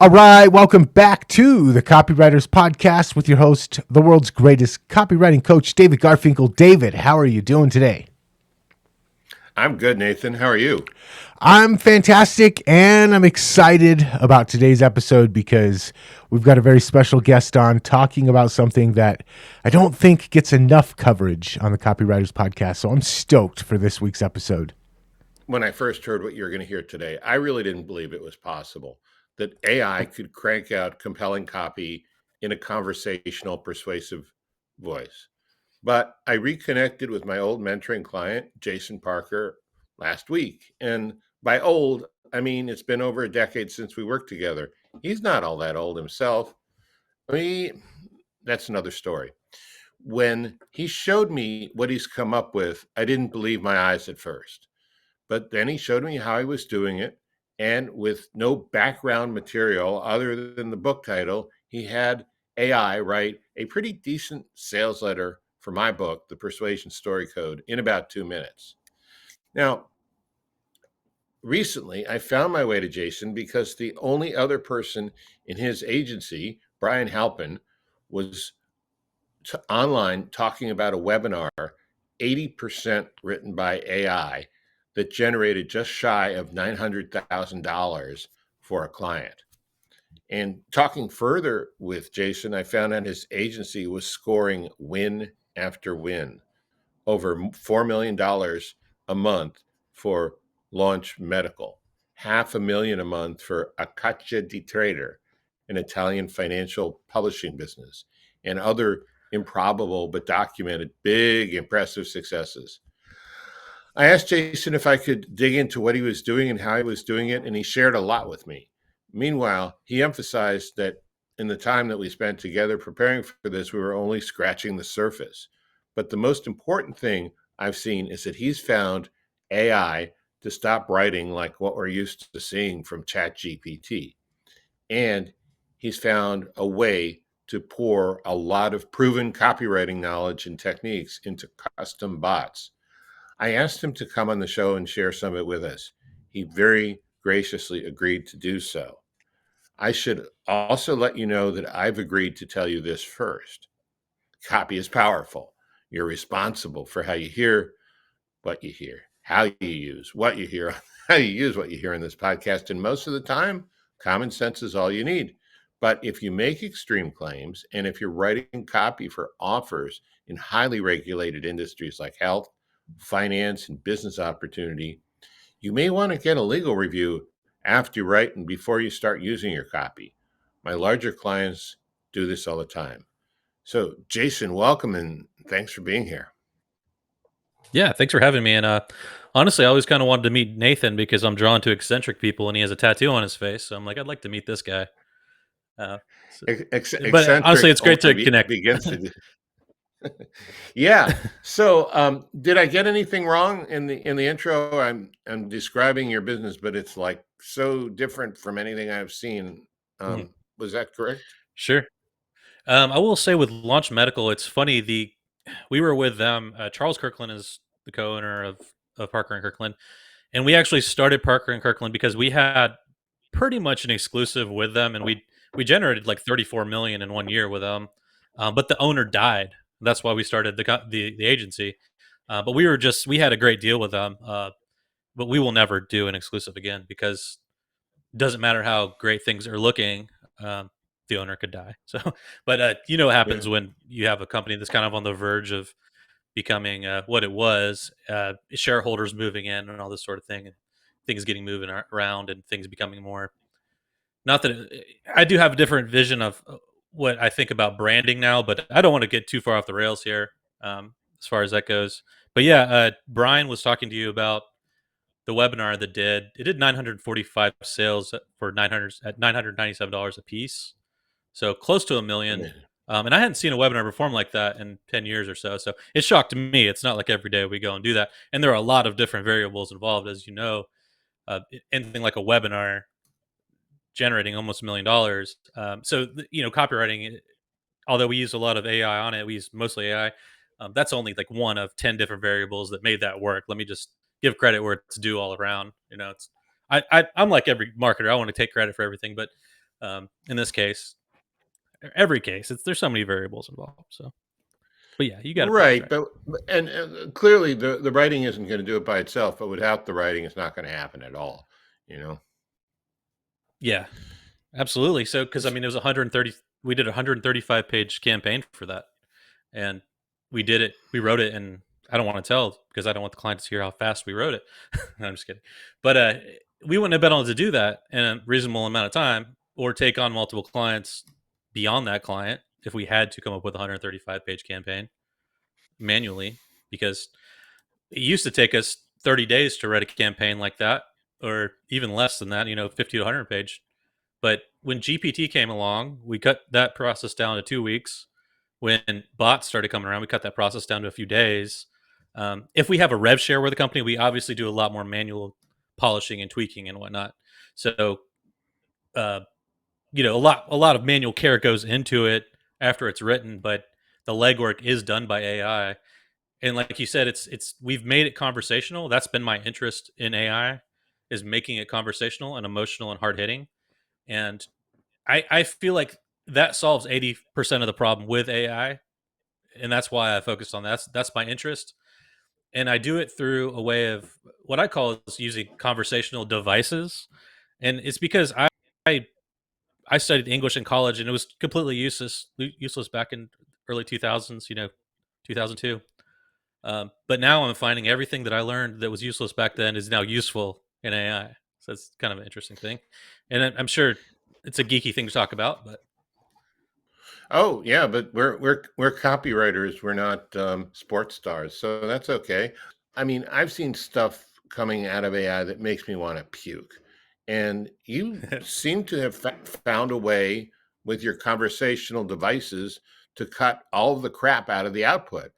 All right, welcome back to the Copywriters Podcast with your host, the world's greatest copywriting coach, David Garfinkel. David, how are you doing today? I'm good, Nathan. How are you? I'm fantastic, and I'm excited about today's episode because we've got a very special guest on talking about something that I don't think gets enough coverage on the Copywriters Podcast. So I'm stoked for this week's episode. When I first heard what you're going to hear today, I really didn't believe it was possible that AI could crank out compelling copy in a conversational, persuasive voice. But I reconnected with my old mentoring client, Jason Parker, last week. And by old, I mean it's been over a decade since we worked together. He's not all that old himself. That's another story. When he showed me what he's come up with, I didn't believe my eyes at first. But then he showed me how he was doing it. And with no background material other than the book title, he had AI write a pretty decent sales letter for my book, The Persuasion Story Code, in about 2 minutes. Now, recently, I found my way to Jason because the only other person in his agency, Brian Halpin, was online talking about a webinar 80% written by AI that generated just shy of $900,000 for a client. And talking further with Jason, I found out his agency was scoring win after win, over $4 million a month for Launch Medical, $500,000 a month for A Caccia di Trader, an Italian financial publishing business, and other improbable but documented big, impressive successes. I asked Jason if I could dig into what he was doing and how he was doing it, and he shared a lot with me. Meanwhile, he emphasized that in the time that we spent together preparing for this, we were only scratching the surface. But the most important thing I've seen is that he's found AI to stop writing like what we're used to seeing from ChatGPT. And he's found a way to pour a lot of proven copywriting knowledge and techniques into custom bots. I asked him to come on the show and share some of it with us. He very graciously agreed to do so. I should also let you know that I've agreed to tell you this first. Copy is powerful. You're responsible for how you hear what you hear, how you use what you hear, how you use what you hear in this podcast. And most of the time, common sense is all you need. But if you make extreme claims and if you're writing copy for offers in highly regulated industries like health, finance, and business opportunity, you may want to get a legal review after you write and before you start using your copy. My larger clients do this all the time. So, Jason, welcome and thanks for being here. Yeah, thanks for having me. And honestly, I always kind of wanted to meet Nathan because I'm drawn to eccentric people, and he has a tattoo on his face. So I'm like, I'd like to meet this guy. Uh, so, but honestly, Eccentric it's great only to connect. begins to. Yeah. So, did I get anything wrong in the intro? I'm describing your business, but it's like so different from anything I've seen. Mhm. Was that correct? Sure. I will say with Launch Medical, it's funny. We were with them. Charles Kirkland is the co-owner of Parker and Kirkland, and we actually started Parker and Kirkland because we had pretty much an exclusive with them, and we generated like 34 million in 1 year with them. But the owner died. That's why we started the agency. But we had a great deal with them. But we will never do an exclusive again because it doesn't matter how great things are looking. The owner could die. So, but what Yeah. happens when you have a company that's kind of on the verge of becoming what it was, shareholders moving in and all this sort of thing, and things getting moving around and things becoming more. Not that I do have a different vision of what I think about branding now, but I don't want to get too far off the rails here as far as that goes. But yeah, Brian was talking to you about the webinar that did 945 sales for 900 at $997 a piece, so close to a million. Yeah. And I hadn't seen a webinar perform like that in 10 years or so. So it shocked me. It's not like every day we go and do that. And there are a lot of different variables involved, as you know. Anything like a webinar generating almost $1 million. Copywriting, although we use a lot of AI on it, we use mostly AI. That's only like one of 10 different variables that made that work. Let me just give credit where it's due all around. I'm like every marketer. I want to take credit for everything, but In this case, every case, there's so many variables involved. So, but yeah, you got it pretty much Right, right. but clearly the writing isn't going to do it by itself. But without the writing, it's not going to happen at all. You know. Yeah, absolutely. So, because I It's- mean, it was 130. We did a 135-page campaign for that, and we did it. We wrote it, and I don't want to tell because I don't want the client to hear how fast we wrote it. No, I'm just kidding. But we wouldn't have been able to do that in a reasonable amount of time, or take on multiple clients beyond that client if we had to come up with a 135-page campaign manually, because it used to take us 30 days to write a campaign like that, or even less than that. 50 to 100 page. But when GPT came along, we cut that process down to 2 weeks. When bots started coming around, we cut that process down to a few days. If we have a rev share with a company, we obviously do a lot more manual polishing and tweaking and whatnot. So, uh, a lot of manual care goes into it after it's written, but the legwork is done by AI. And like you said, it's we've made it conversational. That's been my interest in AI, is making it conversational and emotional and hard hitting. And I feel like that solves 80% of the problem with AI, and that's why I focused on that. That's my interest, and I do it through a way of what I call is using conversational devices, and it's because I, I studied English in college, and it was completely useless back in early 2000s, 2002. But now I'm finding everything that I learned that was useless back then is now useful in AI. So it's kind of an interesting thing, and I'm sure it's a geeky thing to talk about, but Oh yeah, but we're copywriters. We're not sports stars, so that's okay. I mean, I've seen stuff coming out of AI that makes me want to puke. And you seem to have found a way with your conversational devices to cut all of the crap out of the output.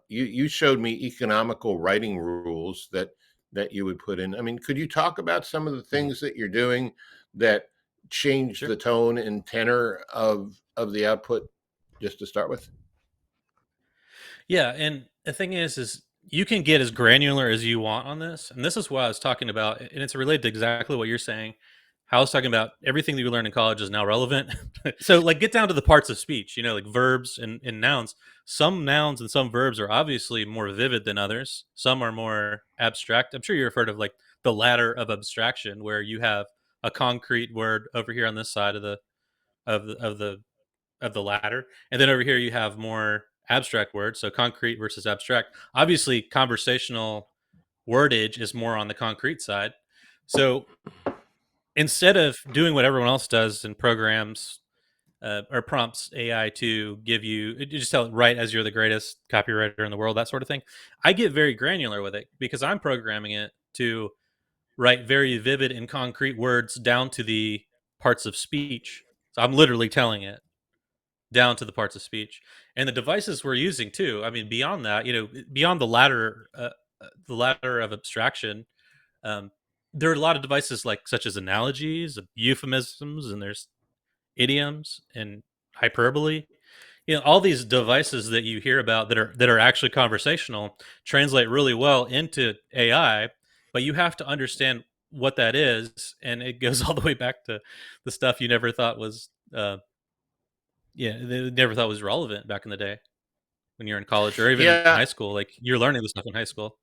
You showed me economical writing rules that you would put in. I mean, could you talk about some of the Mhm. things that you're doing that change Sure. the tone and tenor of the output, just to start with? Yeah, and the thing is you can get as granular as you want on this, and this is what I was talking about, and it's related to exactly what you're saying. How I was talking about everything that you learned in college is now relevant. So, like, get down to the parts of speech, like verbs and nouns. Some nouns and some verbs are obviously more vivid than others. Some are more abstract. I'm sure you've heard of like the ladder of abstraction, where you have a concrete word over here on this side of the ladder, and then over here you have more abstract words, so concrete versus abstract. Obviously conversational wordage is more on the concrete side. So instead of doing what everyone else does in programs, or prompts AI to give you just tell it, write as you're the greatest copywriter in the world, that sort of thing, I get very granular with it because I'm programming it to write very vivid and concrete words down to the parts of speech. So I'm literally telling it down to the parts of speech, and the devices we're using too. I mean, beyond that, beyond the ladder of abstraction, um, there are a lot of devices like such as analogies, euphemisms, and there's idioms and hyperbole. All these devices that you hear about that are actually conversational translate really well into AI, but you have to understand what that is, and it goes all the way back to the stuff you never thought was. Yeah, they never thought was relevant back in the day when you're in college or even in Yeah, high school. Like, you're learning this stuff in high school.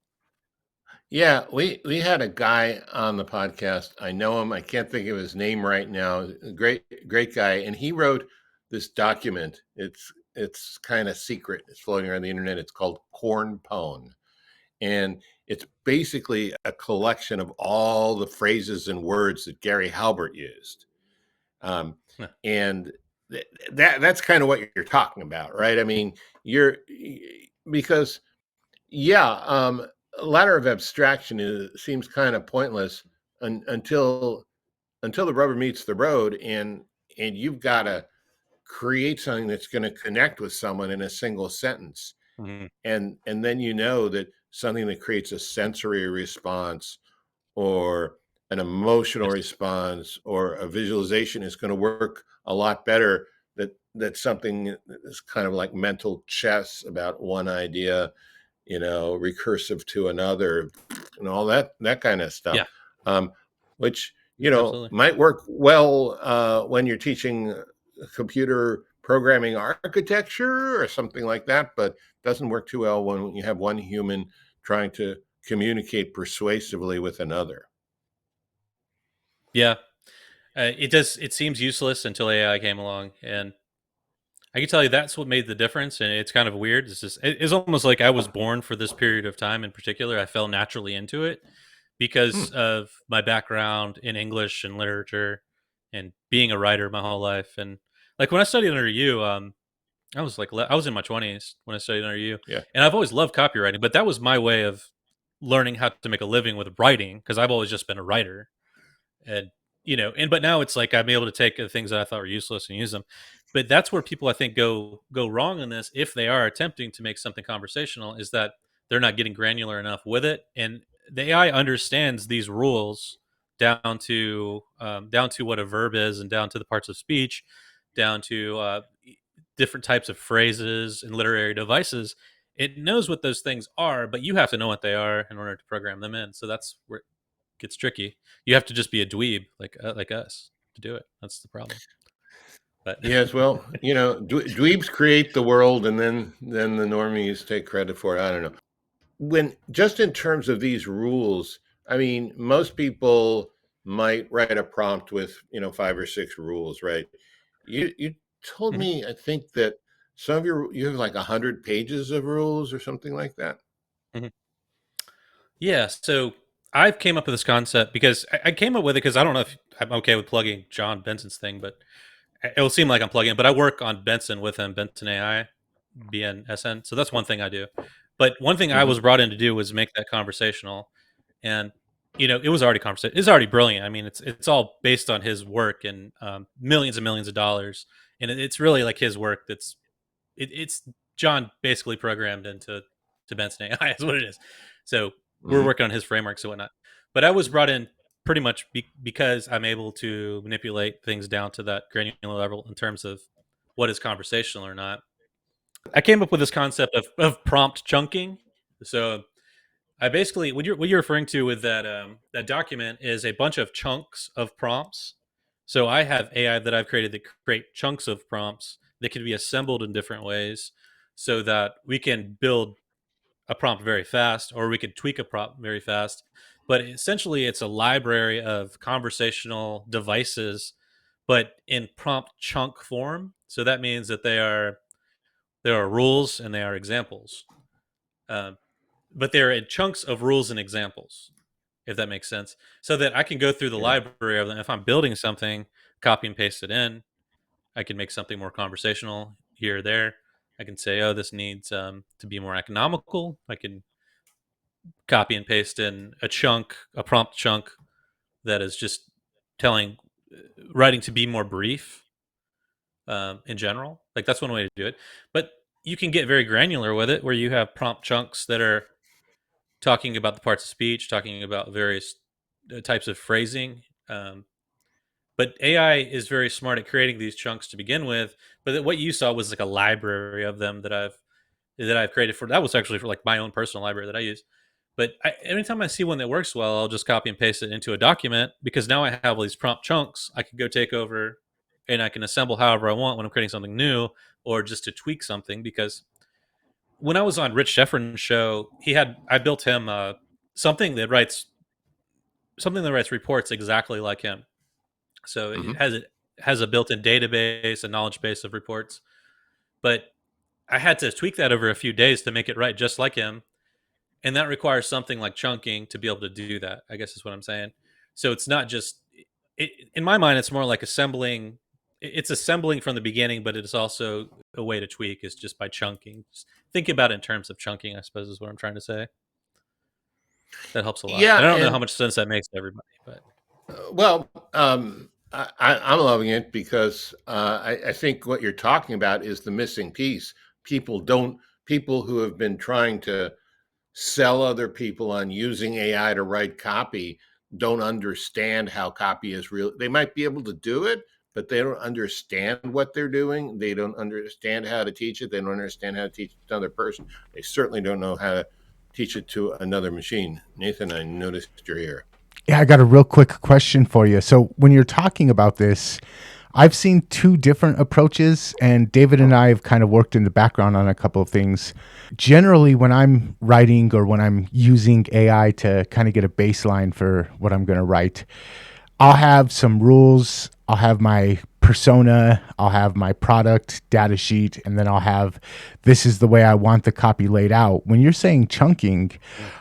yeah, we had a guy on the podcast. I know him. I can't think of his name right now. A great guy, and he wrote this document. It's kind of secret. It's floating around the internet. It's called Corn Pone, and it's basically a collection of all the phrases and words that Gary Halbert used. Um, Huh. and that's kind of what you're talking about, right? I mean, you're because yeah, ladder of abstraction seems kind of pointless until the rubber meets the road, and you've got to create something that's going to connect with someone in a single sentence, Mhm. and then you know that something that creates a sensory response or an emotional Yes. response or a visualization is going to work a lot better. That something that is kind of like mental chess about one idea, recursive to another, and all that kind of stuff. Yeah. Um, which Absolutely. might work well when you're teaching computer programming architecture or something like that, but doesn't work too well when you have one human trying to communicate persuasively with another. Yeah. It does. It seems useless until AI came along, and I can tell you that's what made the difference. And it's kind of weird. It's almost like I was born for this period of time in particular. I fell naturally into it Hmm. because of my background in English and literature, and being a writer my whole life. And like when I studied under you, I was I was in my 20s when I studied under you, Yeah. and I've always loved copywriting. But that was my way of learning how to make a living with writing because I've always just been a writer. And but now it's like I'm able to take the things that I thought were useless and use them. But that's where people I think go wrong in this, if they are attempting to make something conversational, is that they're not getting granular enough with it. And the AI understands these rules down to what a verb is, and down to the parts of speech, down to different types of phrases and literary devices. It knows what those things are, but you have to know what they are in order to program them in. So that's where gets tricky. You have to just be a dweeb like us to do it. That's the problem. But Yes, well, dweebs create the world, and then the normies take credit for it. I don't know. When just in terms of these rules, I mean, most people might write a prompt with, 5 or 6 rules, right? You told Mhm, me, I think that some of you have like 100 pages of rules or something like that. mhm. Yeah. So I've came up with this concept because I came up with it because I don't know if I'm okay with plugging John Benson's thing, but it will seem like I'm plugging. But I work on Benson with him, Benson AI, BNSN. So that's one thing I do. But one thing I Hmm. was brought in to do was make that conversational, and it was already conversation. It's already brilliant. I mean, it's all based on his work and millions and millions of dollars, and it's really like his work it's John basically programmed into to Benson AI is what it is. So we're Hmm. working on his frameworks and whatnot. But I was brought in pretty much because I'm able to manipulate things down to that granular level in terms of what is conversational or not. I came up with this concept of prompt chunking. So I basically what you're referring to with that document is a bunch of chunks of prompts. So I have AI that I've created that create chunks of prompts that can be assembled in different ways, so that we can build a prompt very fast, or we could tweak a prompt very fast. But essentially, it's a library of conversational devices, but in prompt chunk form. So that means that there are rules and they are examples. Um, but they're in chunks of rules and examples, if that makes sense. So that I can go through the Yeah. library of them. If I'm building something, copy and paste it in. I can make something more conversational here or there. I can say, oh, this needs to be more economical. I can copy and paste in a prompt chunk that is just telling, writing to be more brief in general. Like that's one way to do it. But you can get very granular with it, where you have prompt chunks that are talking about the parts of speech, talking about various types of phrasing. But AI is very smart at creating these chunks to begin with. But what you saw was like a library of them that I've created for. That was actually for like my own personal library that I use. But anytime I see one that works well, I'll just copy and paste it into a document, because now I have all these prompt chunks I can go take over, and I can assemble however I want when I'm creating something new, or just to tweak something. Because when I was on Rich Sheffrin's show, I built him something that writes something that writes reports exactly like him. So it has a built-in database, a knowledge base of reports. But I had to tweak that over a few days to make it write just like him, and that requires something like chunking to be able to do that, I guess is what I'm saying. So it's not just in my mind, it's more like it's assembling from the beginning, but it is also a way to tweak is just by chunking. Just think about it in terms of chunking, I suppose, is what I'm trying to say. That helps a lot. Yeah, And I don't know how and much sense that makes to everybody, but well, I'm loving it because I think what you're talking about is the missing piece. People don't. People who have been trying to sell other people on using AI to write copy don't understand how copy is real. They might be able to do it, but they don't understand what they're doing. They don't understand how to teach it. They don't understand how to teach it to another person. They certainly don't know how to teach it to another machine. Nathan, I noticed you're here. Yeah, I got a real quick question for you. So, when you're talking about this, I've seen two different approaches, and David and I have kind of worked in the background on a couple of things. Generally, when I'm writing or when I'm using AI to kind of get a baseline for what I'm going to write, I'll have some rules. I'll have my persona. I'll have my product data sheet. And then I'll have this is the way I want the copy laid out. When you're saying chunking, Mm.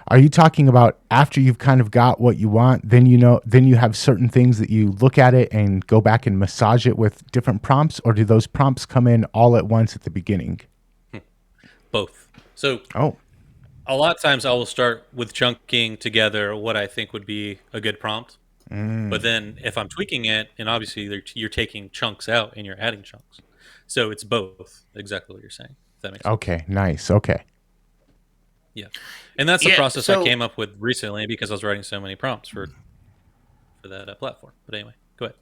are you talking about after you've kind of got what you want, then you have certain things that you look at it and go back and massage it with different prompts? Or do those prompts come in all at once at the beginning? Both. So Oh, a lot of times I will start with chunking together what I think would be a good prompt. But then if I'm tweaking it, and obviously you're taking chunks out and you're adding chunks. So it's both, exactly what you're saying, if that makes sense. okay, nice. Okay. Yeah. And that's the Yeah. process I So came up with recently because I was writing so many prompts for that platform. But anyway, go ahead.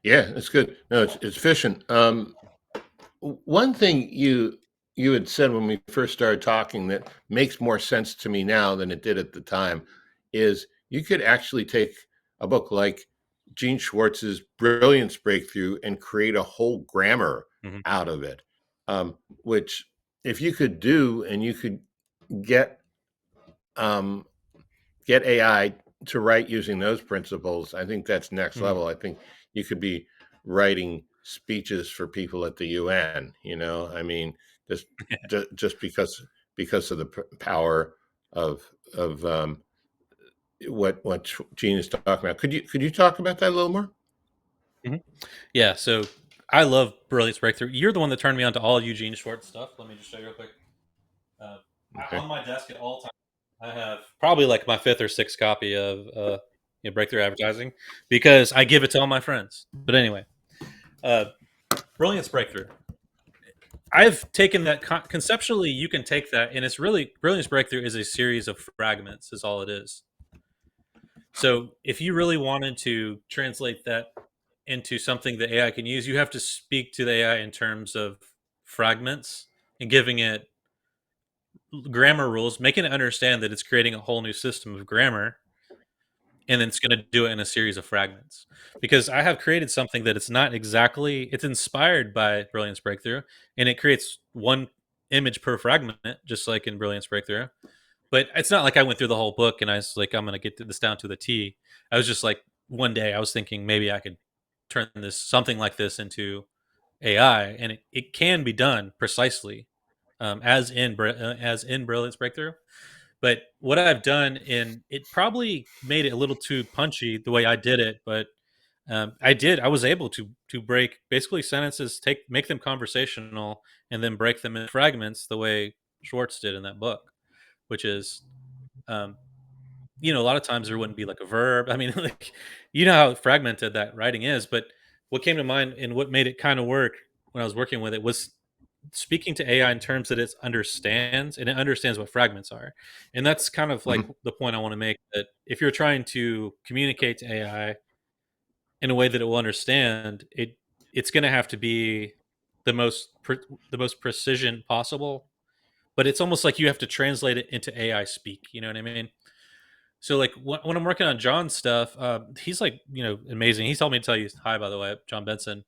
yeah, it's good. No, it's efficient. One thing you had said when we first started talking that makes more sense to me now than it did at the time is you could actually take a book like Gene Schwartz's Brilliance Breakthrough and create a whole grammar Hmm. out of it, which if you could do and you could get um, get AI to write using those principles, I think that's next Hmm. level. I think you could be writing speeches for people at the UN. I mean, just just because of the power of what Gene is talking about. Could you talk about that a little more? Hmm. Yeah. So I love Brilliance Breakthrough. You're the one that turned me on to all Eugene Schwartz stuff. Let me just show you real quick. Uh, Okay. on my desk at all times, I have probably like my fifth or sixth copy of Breakthrough Advertising because I give it to all my friends. But anyway, uh, Brilliance Breakthrough. I've taken that conceptually. You can take that, and it's really Brilliance Breakthrough is a series of fragments, is all it is. So if you really wanted to translate that into something that AI can use, you have to speak to the AI in terms of fragments and giving it grammar rules, making it understand that it's creating a whole new system of grammar, and then it's going to do it in a series of fragments. Because I have created something that it's inspired by Brilliance Breakthrough, and it creates one image per fragment, just like in Brilliance Breakthrough. But it's not like I went through the whole book and I was like, I'm going to get this down to the T. I was just like, one day I was thinking maybe I could turn this something like this into AI, and it can be done precisely as in Brilliance Breakthrough. But what I've done in it probably made it a little too punchy the way I did it, but I was able to break basically sentences, make them conversational, and then break them in fragments the way Schwartz did in that book, which is um, a lot of times there wouldn't be like a verb. I mean, like how fragmented that writing is. But what came to mind and what made it kind of work when I was working with it was speaking to AI in terms that it understands, and it understands what fragments are. And that's kind of like Mhm. the point I want to make, that if you're trying to communicate to AI in a way that it will understand, it's going to have to be the most precision possible. But it's almost like you have to translate it into AI speak. You know what I mean? So like when I'm working on John's stuff, he's like amazing. He's told me to tell you hi, by the way, John Benson.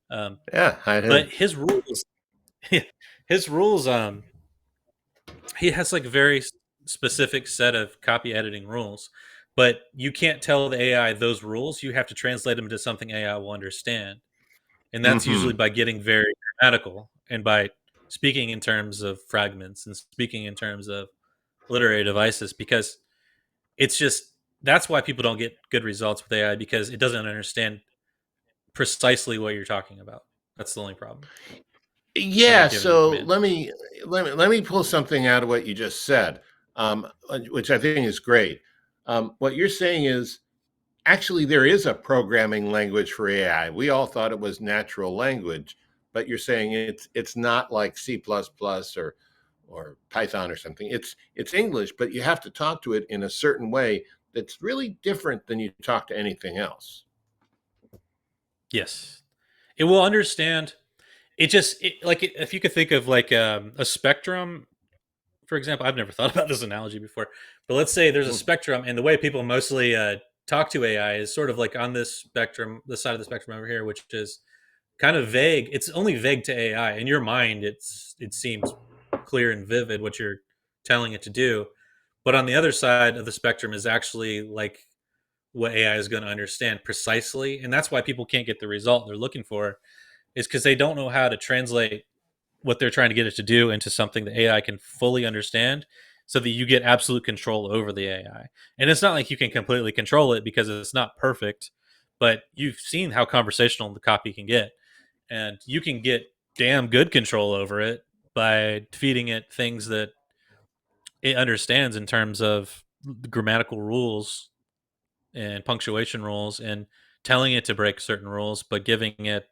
Um, Yeah, I but do. his rules, his rules, he has like very specific set of copy editing rules. But you can't tell the AI those rules. You have to translate them into something AI will understand, and that's usually Hmm. by getting very grammatical and by speaking in terms of fragments and speaking in terms of literary devices, because it's just that's why people don't get good results with AI, because it doesn't understand precisely what you're talking about. That's the only problem when you're Yeah, giving it a so command. let me pull something out of what you just said, which I think is great. What you're saying is actually there is a programming language for AI. We all thought it was natural language, but you're saying it's not like C++ or Python or something. It's English, but you have to talk to it in a certain way that's really different than you talk to anything else. Yes, it will understand. If you could think of like a spectrum for example, I've never thought about this analogy before, but let's say there's a Mm. spectrum, and the way people mostly talk to AI is sort of like on this spectrum, the side of the spectrum over here, which is kind of vague. It's only vague to AI. In your mind, it seems clear and vivid what you're telling it to do, but on the other side of the spectrum is actually like what AI is going to understand precisely, and that's why people can't get the result they're looking for, is because they don't know how to translate what they're trying to get it to do into something that AI can fully understand, so that you get absolute control over the AI. And it's not like you can completely control it because it's not perfect, but you've seen how conversational the copy can get, and you can get damn good control over it by feeding it things that it understands in terms of grammatical rules and punctuation rules, and telling it to break certain rules, but giving it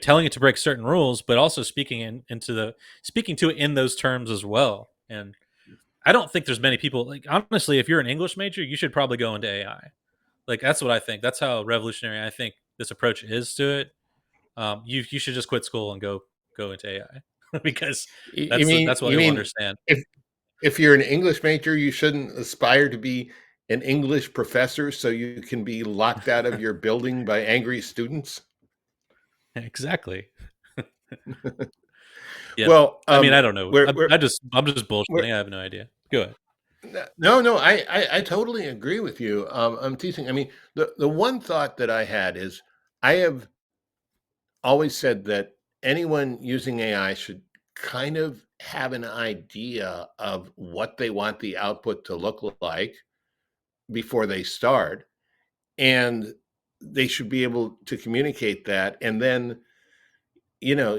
telling it to break certain rules, but also speaking to it in those terms as well. And I don't think there's many people, like, honestly, if you're an English major, you should probably go into AI. Like, that's what I think. That's how revolutionary I think this approach is to it. You should just quit school and go into AI because You mean that's what you it will mean understand. if you're an English major, you shouldn't aspire to be an English professor so you can be locked out of your building by angry students? Exactly. Yeah. Well, I mean, I don't know. we're we're I'm just we're bullshitting. I have no idea. Go ahead. no, no, I totally agree with you. I'm teasing. I mean, the one thought that I had is I have always said that anyone using AI should kind of have an idea of what they want the output to look like before they start, and they should be able to communicate that, and then you know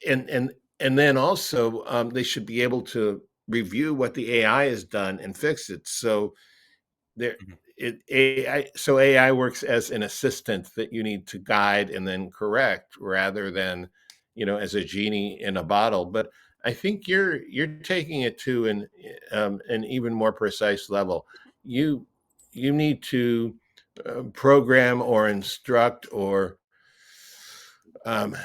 and then also they should be able to review what the AI has done and fix it. So there Mhm. AI works as an assistant that you need to guide and then correct, rather than as a genie in a bottle. But I think you're taking it to an even more precise level. You you need to program or instruct or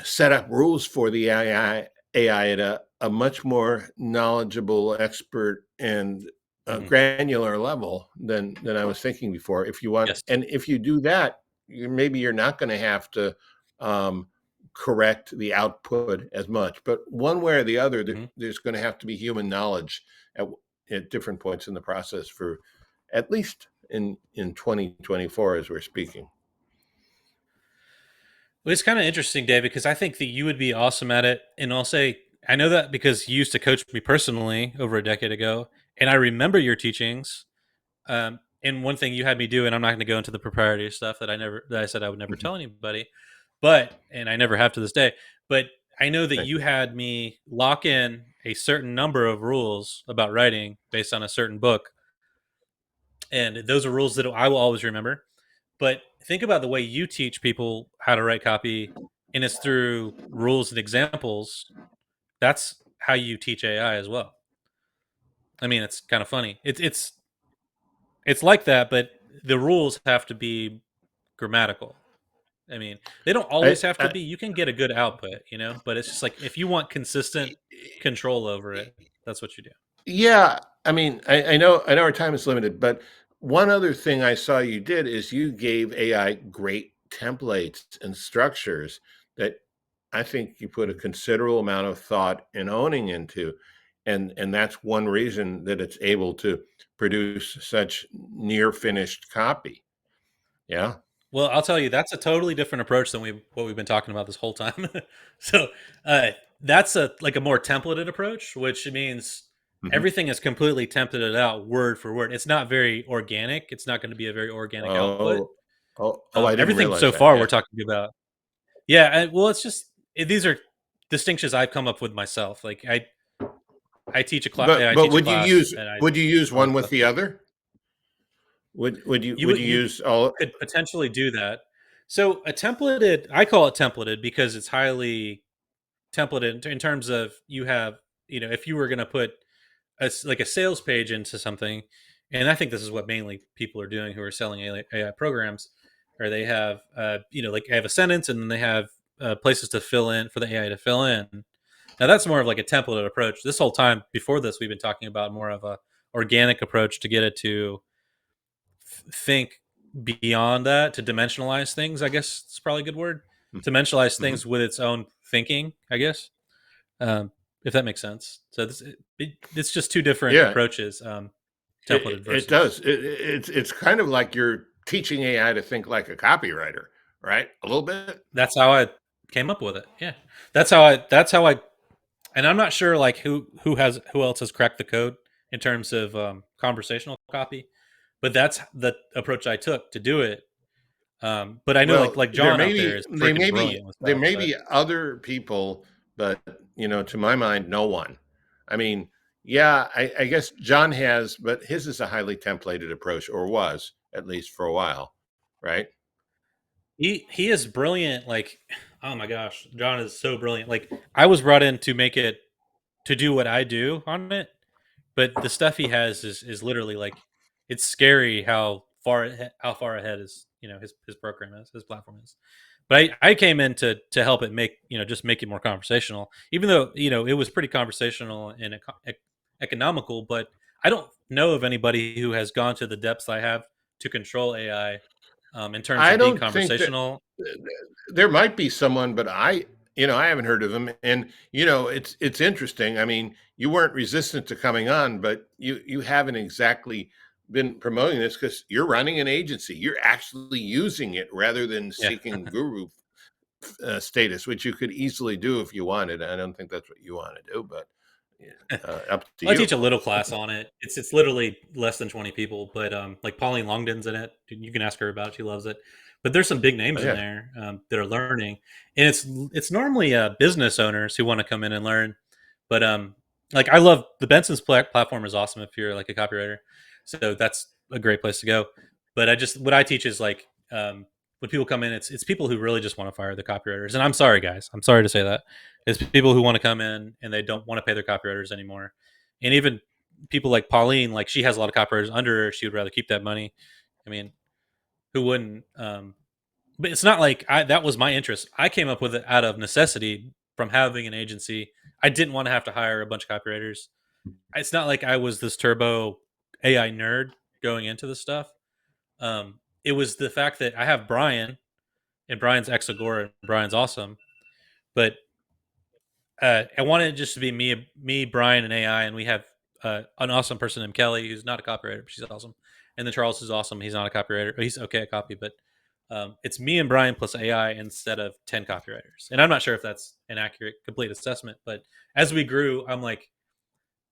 set up rules for the AI at a much more knowledgeable, expert, and Mhm. granular level than I was thinking before. If you want, Yes. and if you do that, maybe you're not going to have to um, correct the output as much. But one way or the other, Mhm. there's going to have to be human knowledge at different points in the process, for at least in 2024 as we're speaking. Well, it's kind of interesting, Dave, because I think that you would be awesome at it. And I'll say, I know that because you used to coach me personally over a decade ago, and I remember your teachings. And one thing you had me do, and I'm not going to go into the proprietary stuff that I said I would never Mhm. tell anybody, and I never have to this day. But I know that Right. you had me lock in a certain number of rules about writing based on a certain book, and those are rules that I will always remember. But think about the way you teach people how to write copy, and it's through rules and examples. That's how you teach AI as well. I mean, it's kind of funny. It's like that, but the rules have to be grammatical. I mean, they don't I, always have to I, be. You can get a good output, but it's just like if you want consistent control over it, that's what you do. Yeah, I mean, I know our time is limited, but one other thing I saw you did is you gave AI great templates and structures that I think you put a considerable amount of thought and owning into, and that's one reason that it's able to produce such near finished copy. Yeah. Well, I'll tell you, that's a totally different approach than what we've been talking about this whole time. so uh, that's a more templated approach, which means Mhm. everything is completely templated out word for word. It's not very organic. It's not going to be a very organic output. Oh, oh, I didn't Everything realize so that. far we're Yeah. talking about, yeah. Well, it's just these are distinctions I've come up with myself. Like I But teach a would you class, use and I would you use all one this with stuff. the other? Would you You use all? could potentially do that. So a templated, I call it templated because it's highly templated in terms of you have, if you were going to put like a sales page into something, and I think this is what mainly people are doing who are selling AI programs, or they have, like they have a sentence and then they have places to fill in for the AI to fill in. Now that's more of like a templated approach. This whole time before this, we've been talking about more of a organic approach to get it to think beyond that, to dimensionalize things. I guess it's probably a good word. Dimensionalize Mm-hmm. things with its own thinking. I guess, if that makes sense. So it's just two different Yeah, approaches. Templated it versus. does. It's kind of like you're teaching AI to think like a copywriter, right? A little bit. That's how I came up with it. Yeah, that's how I. And I'm not sure like who else has cracked the code in terms of conversational copy, but that's the approach I took to do it. But I know Well, like John out there is freaking brilliant with there stuff. may But be other people, but to my mind, no one. I mean, yeah, I guess John has, but his is a highly templated approach, or was at least for a while, right? he is brilliant. Like, oh my gosh, John is so brilliant. Like, I was brought in to make it to do what I do on it, but the stuff he has is literally like it's scary how far ahead his program is, his platform is. But I came in to help it make just make it more conversational, even though it was pretty conversational and economical. But I don't know of anybody who has gone to the depths I have to control AI in terms I of being don't think that conversational. there might be someone, but I haven't heard of them. And it's interesting. I mean, you weren't resistant to coming on, but you haven't exactly been promoting this because you're running an agency. You're actually using it rather than Yeah. seeking guru status, which you could easily do if you wanted. I don't think that's what you want to do, but up to I you. teach a little class on it. It's literally less than 20 people, but like Pauline Longden's in it. You can ask her about it; she loves it. But there's some big names in Yeah. there that are learning, and it's normally business owners who want to come in and learn. But like I love the Benson's platform is awesome if you're like a copywriter, so that's a great place to go. But what I teach is like when people come in, it's people who really just want to fire the copywriters. And I'm sorry, guys, I'm sorry to say that. It's people who want to come in and they don't want to pay their copywriters anymore. And even people like Pauline, like she has a lot of copywriters under her. She would rather keep that money. I mean, who wouldn't? But it's not like that was my interest. I came up with it out of necessity from having an agency. I didn't want to have to hire a bunch of copywriters. It's not like I was this turbo AI nerd going into this stuff. It was the fact that I have Brian, and Brian's ex-Agora, and Brian's awesome. But I wanted it just to be me, Brian, and AI, and we have an awesome person named Kelly who's not a copywriter, but she's awesome, and then Charles is awesome. He's not a copywriter, he's okay at copy, but it's me and Brian plus AI instead of 10 copywriters. And I'm not sure if that's an accurate, complete assessment, but as we grew, I'm like,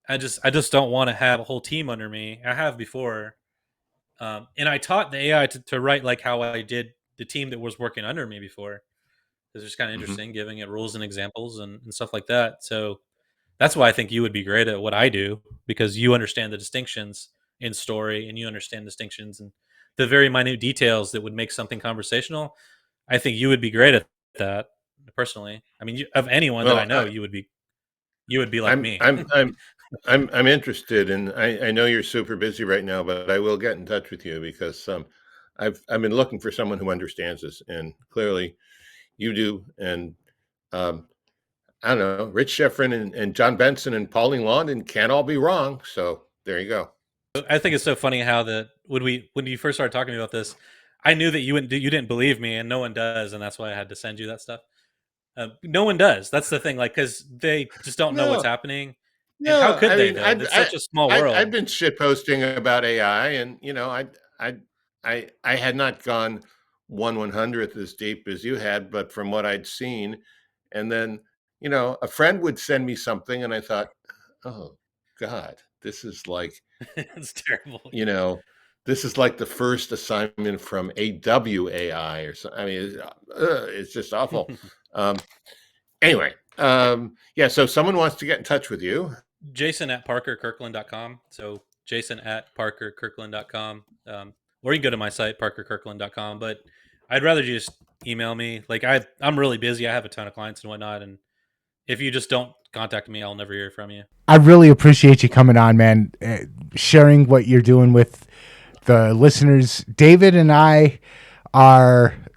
I just don't want to have a whole team under me. I have before, and I taught the AI to write like how I did the team that was working under me before. It's just kind of Hmm. interesting giving it rules and examples and stuff like that. So that's why I think you would be great at what I do, because you understand the distinctions in story and you understand distinctions and the very minute details that would make something conversational. I think you would be great at that personally. I mean, of anyone that I Well, know, you would be like I'm me. I'm I'm I'm interested, and I know you're super busy right now, but I will get in touch with you because I've been looking for someone who understands this, and clearly you do. And um, I don't know, Rich Sheffrin and John Benson and Pauline Lawton can't all be wrong. So there you go. I think it's so funny how that when you first started talking about this, I knew that you didn't believe me, and no one does, and that's why I had to send you that stuff. No one does. That's the thing, like because they just don't know what's No, happening, and how no, could I they mean, though? It's such a small I've world. been shit posting about AI, and I I had not gone 1/100th as deep as you had, but from what I'd seen, and then a friend would send me something, and I thought, oh God, this is like It's terrible. you know, this is like the first assignment from AWAI or something. I mean, it's just awful. Um, anyway, yeah. So someone wants to get in touch with you. Jason at parkerkirkland.com. So Jason at parkerkirkland.com. Or you can go to my site, parkerkirkland.com. But I'd rather you just email me. Like I'm really busy. I have a ton of clients and whatnot. And if you just don't contact me, I'll never hear from you. I really appreciate you coming on, man, sharing what you're doing with the listeners. David and I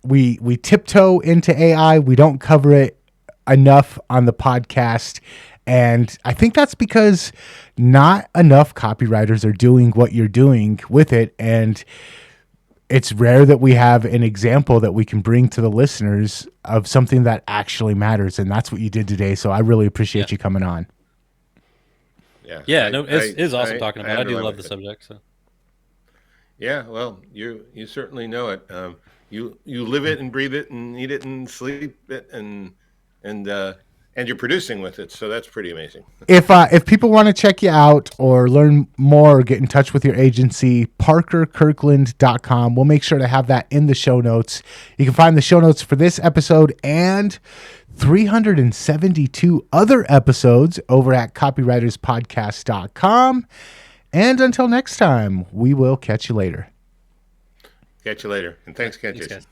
we tiptoe into AI. We don't cover it enough on the podcast. And I think that's because not enough copywriters are doing what you're doing with it. And it's rare that we have an example that we can bring to the listeners of something that actually matters. And that's what you did today. So I really appreciate you coming on. Yeah, it is awesome talking about it. I do love the subject. So. Yeah, well, you certainly know it. You live it and breathe it and eat it and sleep it and you're producing with it, so that's pretty amazing. If people want to check you out or learn more or get in touch with your agency, parkerkirkland.com. We'll make sure to have that in the show notes. You can find the show notes for this episode and 372 other episodes over at copywriterspodcast.com. And until next time, we will catch you later. Catch you later. And thanks again, Jason. Guys.